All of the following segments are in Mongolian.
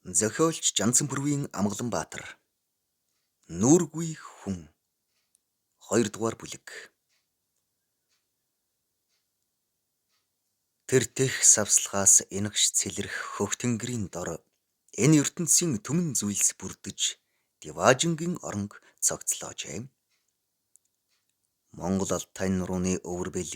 Зохиолч Жанцанбөрвийн Амгаланбаатар. Нүүргүй хүн. 2 дугаар бүлэг. Тэр тех савслагаас энэгш цэлэрх хөх тэнгэрийн дор энэ ертөнцийн түмэн зүйлс бүрдэж Диваажингийн оронг цогцлоожээ. Монгол алтай нурууны өвөрбөл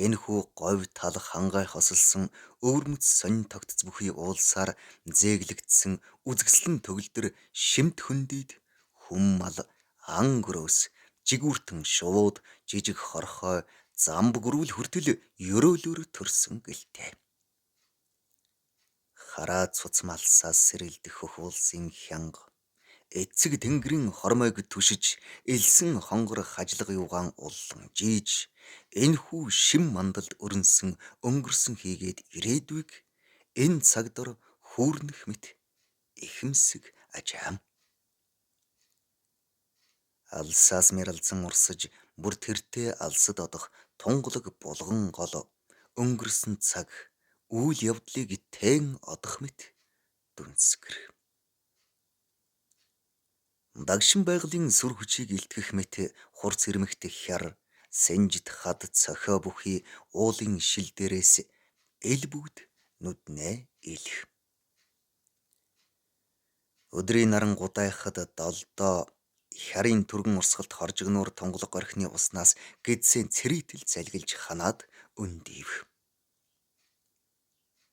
энэхүү говь тал хангай хосолсон өвөрмөц сонин тогтц бүхий уулсаар зээглэгдсэн үзэсгэлэн төгөлдөр шимт хөндийд хүм мал ан гөрөөс жигүүртэн шууд жижиг хорхой замб гөрүүл хүртэл ёроолоор төрсөн гэлтэй. Хараа цуцмалсаас сэрэлдэх хөх уулсын хянга эцэг тэнгэрийн хормойг түшиж элсэн хонгор хажлага юугаан уллан жийж энэхүү шим мандалд өрнсөн өнгөрсөн хийгээд ирээдүйг энэ цаг дор хүүрнэх мэт ихэмсэг ажаам. Алсаас мэралзан урсаж бүр тэртээ алсад одох тунгалаг булган гол өнгөрсөн цаг үйл явдлыг тэн одох мэт дүнсгэр. Дагшин байгалийн сүр хүчийг илтгэх мэт хурц ирмэгт хяр сэнжид хад цохио бүхий уулын шил дээрээс эл бүгд нүднээ илэх. Өдрийн наран гудайхад долдоо хярын түргэн урсгалт хоржигнуур тунгалаг горхины уснаас гэдсээ цэрийтэл залгилж ханаад өндийв.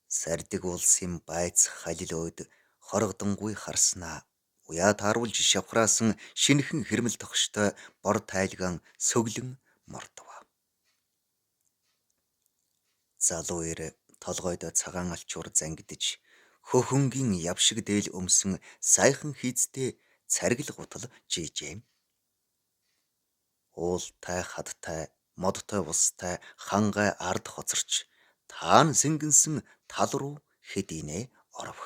Сардиг улсын байц халил ойд хоргодонгүй харснаа уяа тааруулж шавхраасан шинэхэн хэрмэл тогштой бор тайлгаан сөглөн мордов. Залуу эр толгойдоо цагаан алчуур зангидж хөхөнгийн явшиг дээл өмсөн сайхан хийцтэй царгил гутал жийжээ. Уултай хадтай модтой устай хангай ард хоцорч таан сэнгэнсэн тал руу хэдийнэ оров.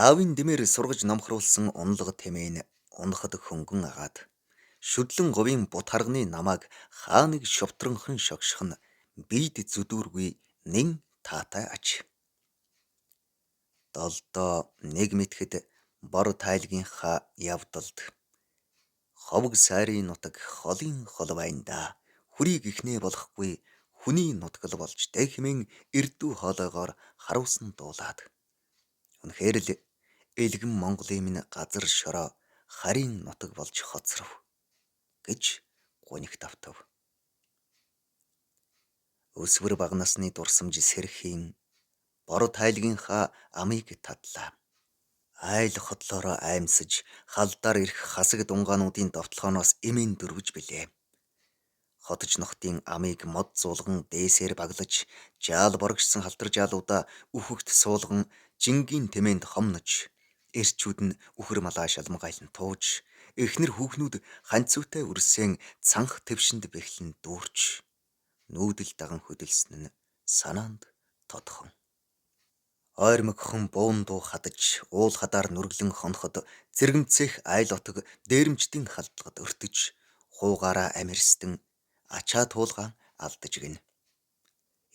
Аавын дэмээр сургаж номхруулсан унлага тэмээн унахад хөнгөн агаад шүдлэн говийн бут харганы намааг хааныг шовтронхон шогших нь бид зүдүүргүй нэн таатай аж. Долдоо нэг мэтгэд бор тайлгийнхаа явдалд ховг сайрын нутаг холын хол байнда хүрийг ихнээ болохгүй хүний нутгал болж дэг хэмээн эрдүү хоолойгоор харуулсан дуулаад. Үнэхээр л элгэн Монголын минь газар шороо харийн нутаг болж хоцров гэж гунигт автав. Өсвөр бага насны дурсамж сэрхийн бор тайлгийнхаа амийг тадлаа. Айл хотлороо аймсаж халдаар ирэх хасаг дунгаануудын довтлохоноос эмээн дөрвж билээ. Хотж нохтын амийг мод зуулган дээсээр баглаж жаал боргшсон халтар жаалуудаа үхэгт суулган жингийн тэмээнд хомнож эрчүүд нь үхэр малаа шалмгайлан тууж эхнэр хүүхнүүд ханцуутай өрсөөн цанх твшинд бэхлэн дүүрч нүүдэл даган хөдөлсөн нь санаанд тодхон. Ойр мөхөн буун дуу хадаж уул хадаар нүрглэн хоноход зэрэгцэх айл отог дээрэмчдийн халдлагад өртөж хуугаараа амирстэн ачаа туулгаан алдаж гин.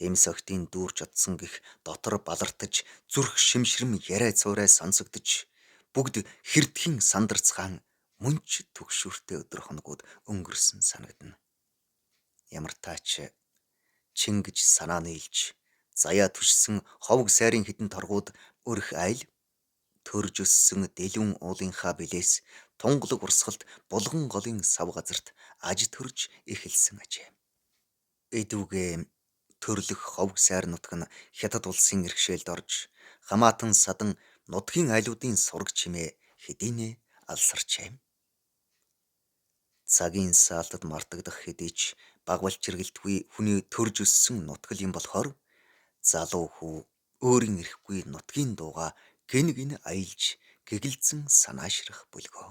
Эмс охтын дүүрч отсон гих дотор балартаж зүрх шимшрэм яриа цуурай сонсогдож бүгд хэрдхэн сандарцгаан мөнч төгшүүртэй өдөр хоногуд өнгөрсөн санагдана. Ямар таач чингэж санаа нийлж заяа түшсэн ховг сайрын хідэн торгууд өрх айл төрж өссөн дэлүүн уулынхаа билээс тунгалаг урсгалт булган голын сав газарт аж төрж эхэлсэн ажээ. Эдүгээ төрлөх ховг сайр нутг нь хятад улсын иргэшээлд орж хамаатан садан нутгийн айлуудын сураг чимээ хэдийнэ алсарчээ. Цагийн саалтад мартагдах хэдий ч багвал чиргэлтгүй хүний төрж өссөн нутгал юм болохоор залуу хүү өөрийн ирэхгүй нутгийн дууга гин гин аялж гэгэлцэн санаашрах бүлгөө.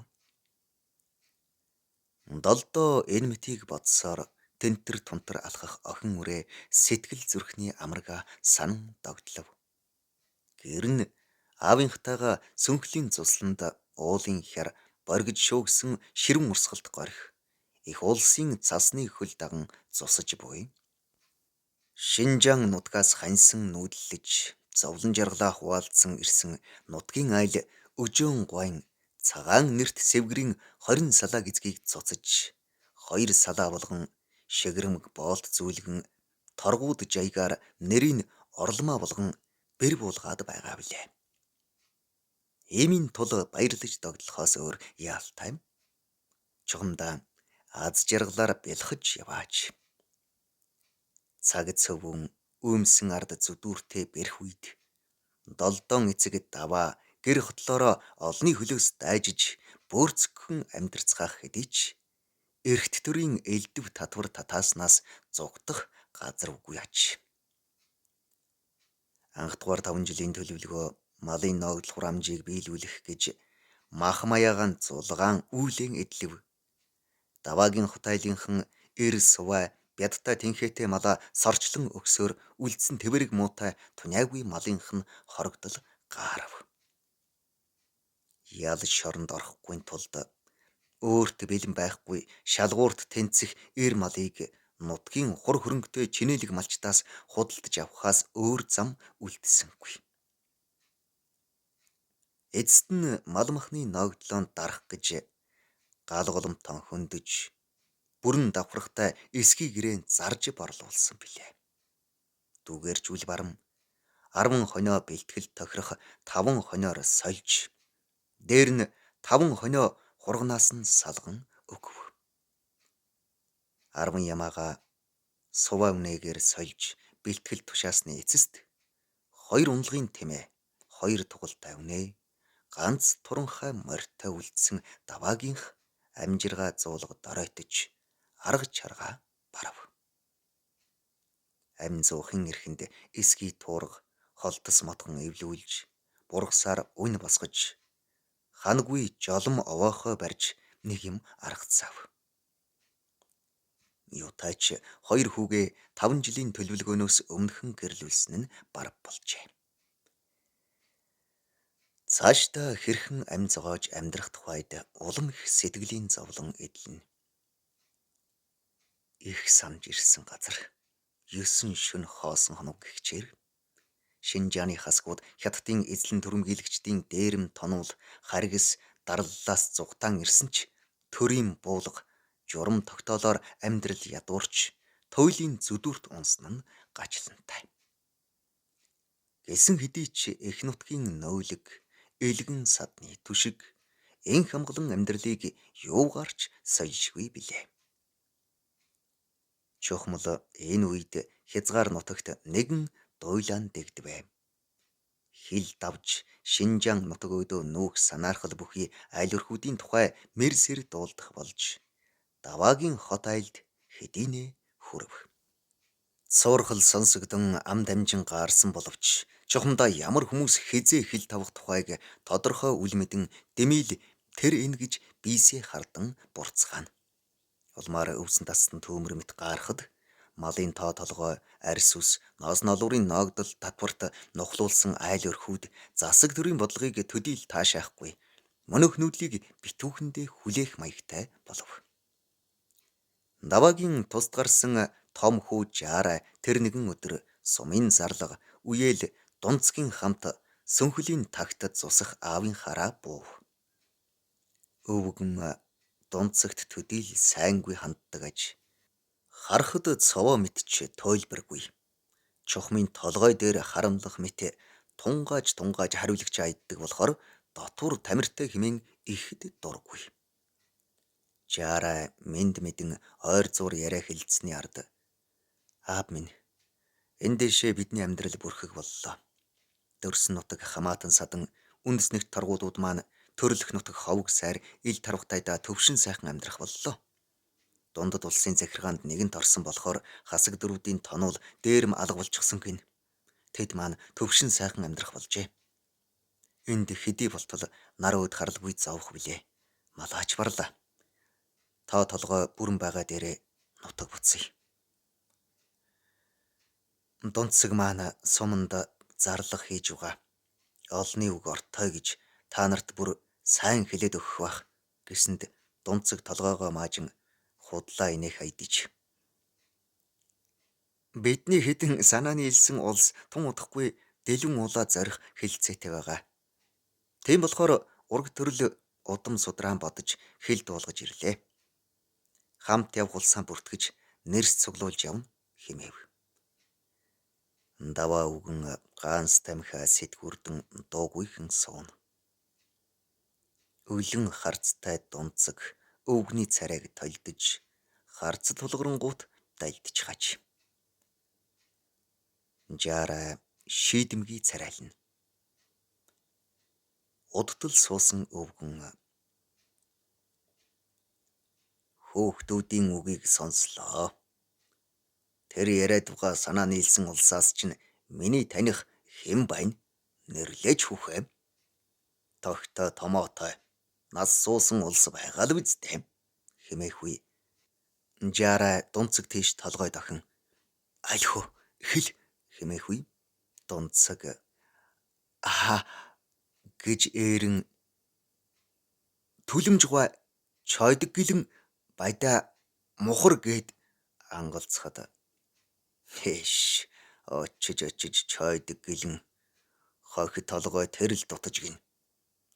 Долдоо энэ мэтийг бодсоор тентэр тунтар алхах охин үрээ сэтгэл зүрхний амарга санан догтлов. Гэрн аавынхтайгаа сүнхлийн цусланд уулын хяр боргиж шуугсан ширэн урсгалт горих их улсын цасны хөл даган зусаж буй. Шинжаан нутгаас ханьсан нүүдлэж зовлон жаргалаа хуваалцсан ирсэн нутгийн айл өжөөн гуайн цагаан нэрт сэвгрийн 20 салаа гизгийг цуцаж, хоёр салаа болгон шигрэмг боолт зүүлгэн торгууд жаягаар нэрийн орломоо болгон бэр буулгаад байгаа билээ. Иймийн тул баярлаж догдлохоос өөр яалтай юм. Чухамдаа аз жаргалаар бэлхэж яваач. Цаг цөвөн үүмсэн ард зүдүүртэй бэрх үед долдон эцэг даваа гэр хотлороо олны хөлөөс дайжиж бөөрцгөн амьдарцгаах хэдий ч эрхт төрийн элдв татвар татааснаас зугдах газар үгүй ач. Анх дугаар 5 жилийн төлөвлөгөө малын ногдол хурамжийг биелүүлэх гэж мах маягаан зулгаан үүлэн эдлэв. Даваагийн хотайлынхан эр суваа бядтай тэнхээтэй малаа сорчлон өгсөөр үлдсэн тэвэрэг муутай туняагүй малынх нь хорогдол гаарав. Ял шоронд орохгүй тулд өөрт бэлэн байхгүй шалгуурт тэнцэх эр малыг нутгийн хур хөрөнгөтэй чинэлэг малчтаас худалдаж авахаас өөр зам үлдсэнгүй. Эцэст нь мал махны ногдлоонд дарах гэж гал голомтон хөндөж бүрэн давхрахтай эсхий гэрээнд зарж борлуулсан билээ. Дүүгээржүүл барам 10 хонио бэлтгэл тохирох 5 хониор сольж, дээр нь 5 хонио хурганаас нь салган өгөв. 10 ямаага суваа үнэгээр сольж бэлтгэл тушаасны эцэст 2 унлагын тэмээ, 2 тугалтай үнэ, ганц туранхай морьтой үлдсэн даваагийнх амжиргаа зуулга доройтож арга чаргаа барав. Амин зуухийн эрхэнд эсгий туурга холтос мотгон эвлүүлж бургасаар үн босгож хангүй жолом овоохоо барьж нэг юм аргацаав. Юутайч 2 хүүгээ 5 жилийн төлөвлөгөөнөөс өмнөхөн гэрлүүлсэн нь барав болжээ. Цаашдаа хэрхэн амь зогоож амьдрах тухайд улам их сэтгэлийн зовлон эдлэнэ. Их санаж ирсэн газар 9 шөнө хоосон хоног гихчээр Шинжааны хасгууд хятадын эзлэн түрэмгийлэгчдийн дээрэм тонуул харгас дарлалаас зугатаан ирсэн ч төрийн буулга журам тогтоолоор амьдрал ядуурч туйлын зүдүүрт унсан нь гачлантай. Гэсэн хэдий ч эх нутгийн нойлог элгэн садны түшиг энх хамглан амьдралыг юугаарч сольшгүй билээ. Чухмал энэ үед хязгаар нутагт нэгэн дуйлаан дэгдэвэ. Хил давж Шинжаан нутаг өдөө нүүх санаархал бүхий айл өрхүүдийн тухай мэрсэр дуулдах болж даваагийн хот айлд хэдийнэ хүрв. Цуурхал сонсогдон ам дамжин гаарсан боловч чухамдаа ямар хүмүүс хизээ хил тавах тухайг тодорхой үл мэдэн дэмийл тэр энэ гэж бийсээ хардан бурцгаана. Улмаар өвсөн тассан төмөр мэт гаарахад малын тоо толгой арьс ус ноос noloурын ногдол татварт нухлуулсан айл өрхүүд засаг төрийн бодлогыг төдийл таашаахгүй мөнөх нүүдлийг битүүхэндээ хүлээх маягтай болов. Даваагийн тусд гарсан том хүү жаарай тэр нэгэн өдөр сумын зарлага үеэл дунцгийн хамт сөнхөлийн тагт зусах аавын хараа буув. Өвгөн дунцагт төдийл сайнгүй ханддаг аж харахад цовоо мэдч тойлбаргүй. Чухмын толгой дээр харамлах мэт тунгааж хариулагч айддаг болохоор дотуур тамиртай хэмээн ихэд дургүй. Жаарай мэд мэдэн ойр зуур яриа хэлцсэний ард аав минь энэ дэшээ бидний амьдрал бүрхэг боллоо. Дөрсөн нутаг хамаатан садан үндэснэгт торгуудууд маань төрлөх нутаг ховг сайр ил тарвагтайда төвшин сайхан амьдрах боллоо. Дундад улсын захиргаанд нэгэнт орсон болохоор хасаг дөрвүүдийн тонуул дээрэм алга болчихсон гин. Тэд маань төвшин сайхан амьдрах болжээ. Энд хэдий болтол нар өөд харалгүй зовх билээ. Малаач барлаа. Тоо толгой бүрэн байгаа дээрээ нутаг буцъя. Дунцэг маань суманд зарлах хийж байгаа. Олны үг ортой гэж та нарт бүр сайн хэлээд өгөх бах гэсэнд дунцэг толгойгоо маажин худлаа инех айдиж. Бидний хэдэн санааны илсэн улс тун удахгүй дэлгэн улаа зорих хэлцээтэй байгаа. Тийм болохоор ураг төрөл удам судраан бодож хэл дуулгаж ирлээ. Хамт явх улсаа бүртгэж нэрс цуглуулж явна хэмээв. Даваа үгэн гаанс тамхиа сэтгүрдэн дуугүйхэн сууна. Өлөн харцтай дунцаг өвгний царайг толдож харц тулгарнгуут дальдж хаж. Жаарай шийдэмгий царайлна. Удтал суусан өвгөн хөөхтүүдийн үгийг сонслоо. Тэр яриадугаа санаа нийлсэн улсаас чинь миний таних хэн байна? Нэрлэж хүхэв. Тогтоо томоотой нас суусан улс байгаа л үсттэй хэмээхүй. Жаарай дунцаг тийш толгой дохин альхөө хэл хэмээхүй. Дунцаг аа гэж ээрэн түлэмжгүй чойдог гэлэн баяда мухар гээд ангалцхад хэш очиж чойдог гэлэн хохид толгой тэрл дутаж гин.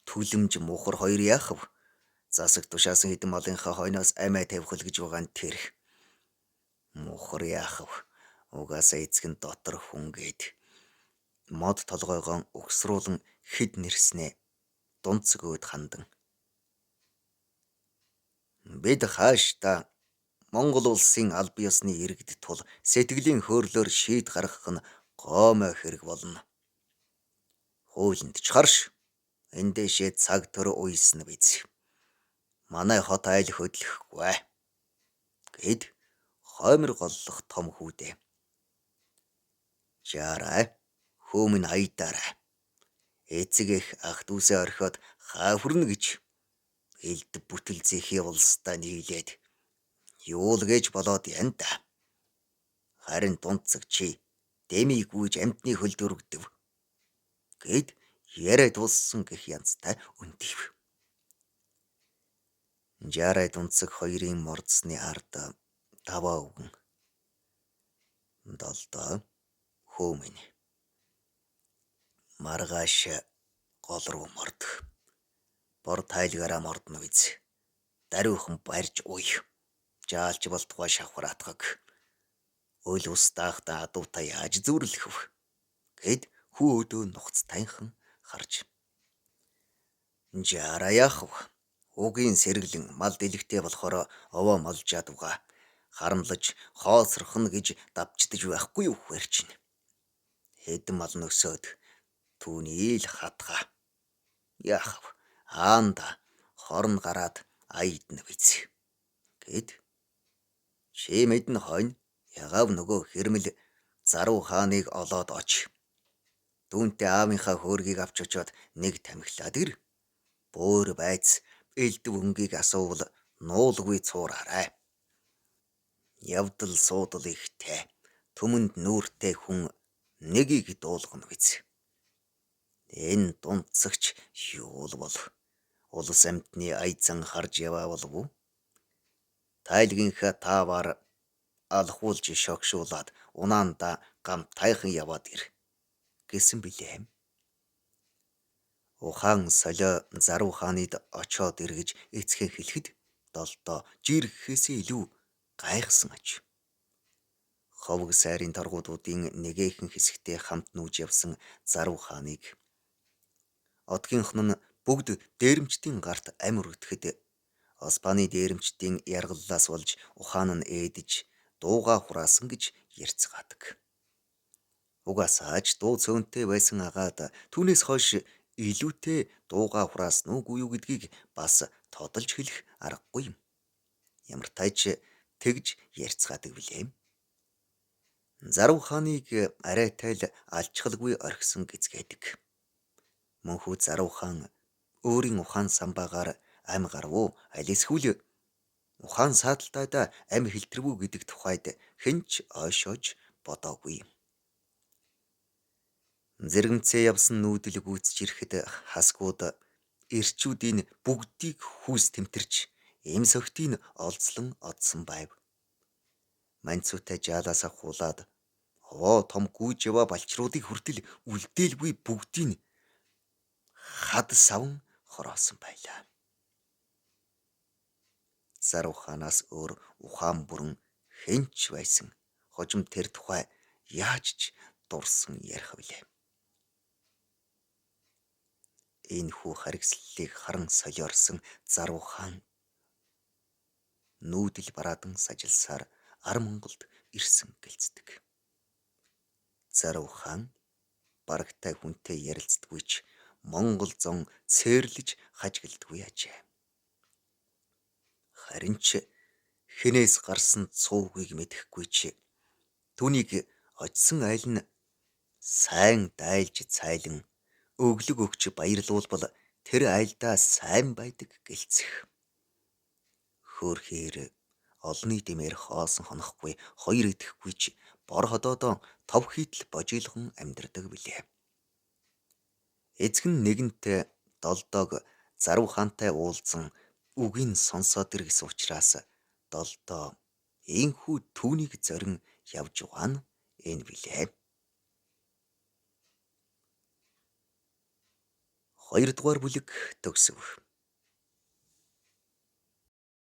Түлэмж мухар хоёр яахав? Засаг тушаасан хэдэн малынхаа хойноос амиа тавих л гэж байгаа нь тэр. Мухар яахав? Угаасаа эцэг нь дотор хүн гээд мод толгойгоо өгсрүүлэн хэд нэрснэ. Дунцаг өөд хандан. Бид хааш та Монгол улсын албан ёсны иргэд тул сэтгэлийн хөөрлөөр шийд гаргах нь гомой хэрэг болно. Хуулинд ч харш эндээшээ цаг төр уйсна биз. Манай хот айл хөдлөхгүй гэд хоймор голлох том хүүдээ. Жаарай хөөмн айдаарай. Эцэг их ах дүүсээ орхиод хаafрна гэж элд бүтэл зэхий улстай нийлээд юу л гэж болоод ян та. Харин дунцаг чи дэмийг гүйж амтны хөлд өргөдөв гэд яриа дууссан гэх янзтай өндийв. Жаарай дунцаг хоёрын мордсны ард даваа үгэн. Долдоо хөөмн. Маргааш гол руу мордох. Бор тайлгаараа мордно биз. Даруйхан барьж уй. Жаалж болтугай шавхраатгаг. Өл ус таахта адуута яаж зүрлэх вэ? Гэд хүү өдөө нухц таньхан харж. Жаараа яах вэ? Угийн сэргэлэн мал дэлгтэй болохоор овоо молжаад угаа. Харамлаж хоосрохно гэж давчдаж байхгүй юу хвэрчин. Хэдэн мал нөсөөд түүний л хатгаа. Яах вэ? Аанда хорн гараад айдна биз. Гэд чи мэднэ хойно ягав нөгөө хэрмэл Заруу хааныг олоод оч. Түүнтэй аавынхаа хөөргийг авч очоод нэг тамхилаад ир. Бөөр байц элдв өнгийг асуувал нуулгүй цуураарай. Явдал суудал ихтэй түмэнд нүүртэй хүн нэгийг дуулгана биз. Энэ дунцагч юу л бол улс амтны айцан харж яваа болов уу? Тайлгийнхаа тааваар алхуулж шогшуулаад унаанда гам тайхан яваад ир гэсэн билээ. Ухаан солио Заруу хаанид очоод иргэж эцгээ хэлэхэд долдоо жиргэхээсээ илүү гайхсан аж. Ховг сайрын торгуудуудын нэгээхэн хэсэгтээ хамт нүүж явсан Заруу хааныг одгийнхон нь бүгд дээрэмчдийн гарт ам өргөдөд Оспаны дээрэмчдийн яргаллаас болж ухаан нь ээдэж дууга хураасан гэж ярьцгаадаг. Угаасаа ч дуу цөөнтэй байсан агаад түүнээс хойш илүүтэй дууга хураасан уугүй юу гэдгийг бас тодолж хэлэх аргагүй юм. Ямар тач тэгж ярьцгаадаг билээ. Заруу хааныг арайтай л алчхалгүй орхисон гэцгээдэг. Мөнхөө Заруу хаан өөрийн ухаан самбаагаар ам гарвуу алисхүүл ухаан сааталтайда ам хэлтрвүү гэдэг тухайд хэнч ойшоож бодоогүй. Зэрэгцээ явсан нүүдэл гүйцэж ирэхэд хасгууд эрчүүдийн бүгдийг хүүс тэмтэрч эм согтыг олзлон одсон байв. Манцуутай жаалаасаа хуулаад Овоо том гүйжава балчруудыг хүртэл үлдээлгүй бүгдийг хад савн хороосон байлаа. Зар ухаанаас өөр ухаан бүрэн хэнч байсан. Хожим тэр тухай яаж ч дурсан ярих билээ. Энэ хүү харгислалыг харан солиорсон зар ухаан нүүдэл бараадан сажилсаар ар Монголд ирсэн гэлцдэг. Зар ухаан барагтай хүнтэй ярилцдаггүй ч Монгол зон цээрлэж хажигладаггүй ажээ. Харин ч хинээс гарсан цуугийг мэдэхгүй ч түүнийг очсон айл нь сайн дайлж цайлан өглөг өгч баярлуулбал тэр айлдаа сайн байдаг гэлцэх. Хөөхөр олны дэмээр хоосон хонохгүй хоёр идэхгүй ч бор ходоодоо тов хийтэл божиглон амьдардаг билээ. Эзэг нь нэгэнтээ долдоог зарв хаантай уулзсан үгийг сонсоод иргэсэн учраас долдоо ийхүү түүнийг зорин явж байгаа нь энэ билээ. Хоёрдугаар бүлэг төгсөв.